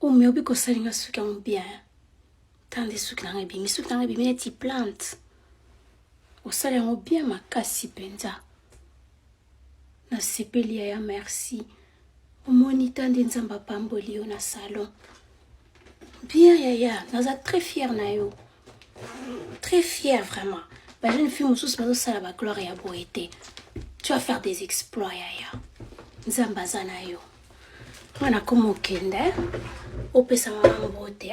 O me obi ko salinga suki en bien. Tande suki na ngai suki na ngai neti plante. O salinga bien makasi penza. Na sepeli ya merci. O moni tande nzamba pamboli yo na salon. Bien yaya, naza très fière na yo. Très fière vraiment. Ba jeune fille mususu bazo sala ba gloire ya boete. Tu vas faire des exploits yaya. Nzamba zana yo. Mwana komo kende. Opesa mama mbote.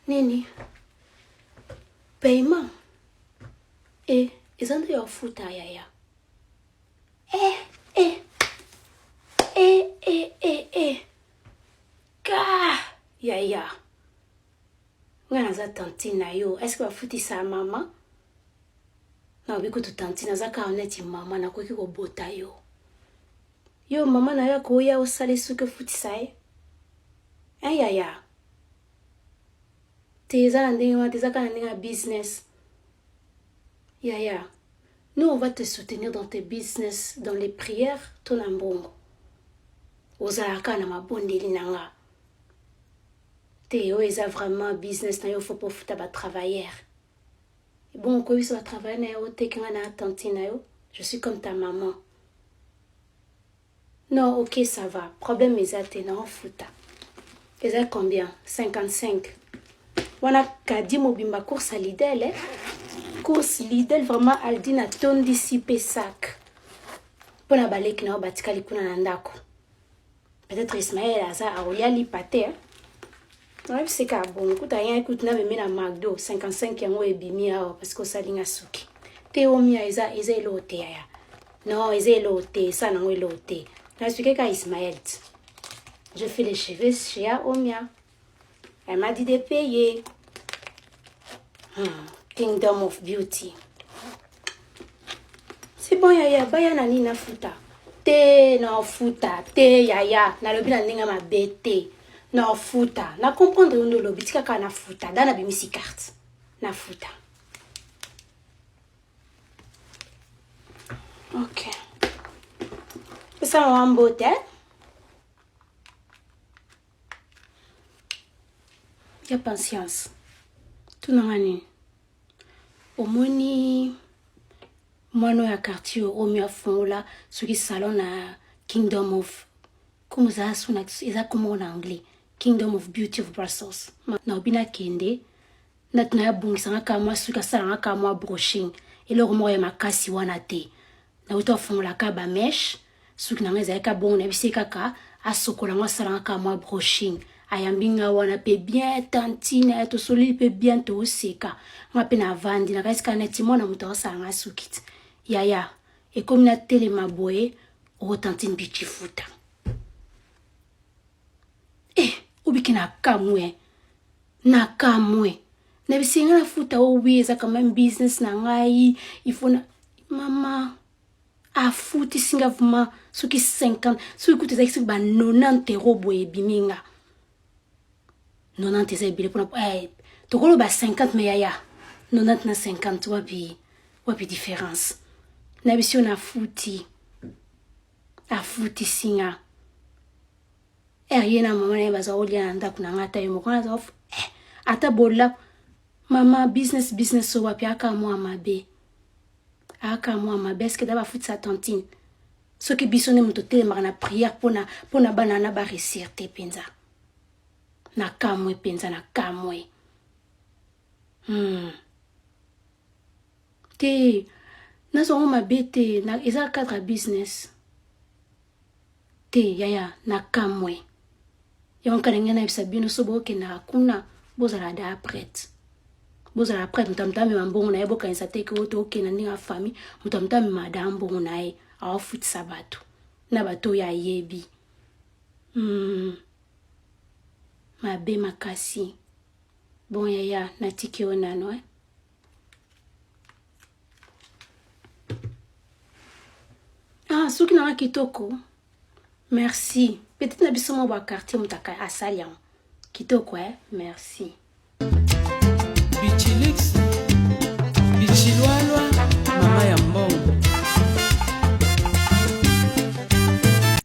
Nini? Paiement. Ezando ya futa yaya. Ka yaya. Ngana za tantina yo. Est-ce que va futi sa mama? Na biko tu tantina za ka oneti mama na kweki ko bota yo. Yo mama na yo ko ya osale suke futi sai. Yaya. Teza ndinga teza kana ndinga business. Yaya. Nous, on va te soutenir dans tes business, dans les prières, ton ambongo. Ozalaka na mabondeli nanga. Théo, ils ont vraiment business, na yo faut pas foutre ba travailleur. Bon, quoi, ça va travailler na yo, te kinga na tante na yo. Je suis comme ta maman. Non, ok, ça va. Problème est à na fouta. Ils ont combien? 55. Wana kadi mobimba course à Lidl, eh? Course Lidl vraiment aldina tondi sipe sac. Pona balek na batikali kuna na ndako. Peut-être Ismaël aza aoyali pate, hein? Ouais, c'est ka bon, écoute rien écoute na meme na McDo 55 yango ebimi awa parce que ça linga suki. Te omia eza elote ya. Non, eza elote, ça nango elote. Na suki ka Ismaël. Je fais les cheveux chez Omia. Elle m'a dit de payer. Kingdom of Beauty. C'est bon, yaya, baya na nina futa. Te na futa, te yaya, na lobi na ninga ma bete. Na futa. Na comprendre undo lobi tika ka na futa. Dana bimisi carte. Na futa. Ok. Ça m'a emboté. Ya patience. Tout n'angani. Omoni mwano ya quartier omia fongola soki salon na Kingdom of comme ça suna eza comme en anglais Kingdom of Beauty of Brussels. Na obina kende na tuna ya bungisa ka mwa suka sala ka mwa brushing eloko mo ya makasi wana te. Na uto fongola ka ba mesh suki na ngeza ka bon na bisika ka asokola mwa sala ka mwa brushing. Ayambinga wana pe bien tantine to soli pe bien to seka nga pe na vandi na kaisi kana timona muto osanga sukit yaya e comme na tele maboye o tantine bichi futa ubikina kamwe na bisinga na futa o wiza kama business na ngai ifuna mama a futi singa vuma suki 50 suki kuteza kisi ba 90 € boye biminga 90 ezebile pona tokolo ba 50 me yaya 90 na 50 wapi différence na bisio na futi singa yena mama na baza olia na ndako na ngata yo mokona za ata bola mama business so wapi aka mwa mabe eske da ba futi sa tantine soki biso ne muto telemaka na prière pona banana ba réussir te penza na kamwe penza na kamwe te nazo ma bete na eza cadre business te yaya na kamwe yon kanenga na bisabino so boke na kuna bozala da prête mutamtami mambongo na yeboka insate ko to ke na ninga famille mutamtami madambo na e a futi sabatu na bato ya yebi mabe makasi bon yaya natiki onano suki na kitoko merci peut-être na biso mo ba quartier mutaka asalian kitoko merci Bichilix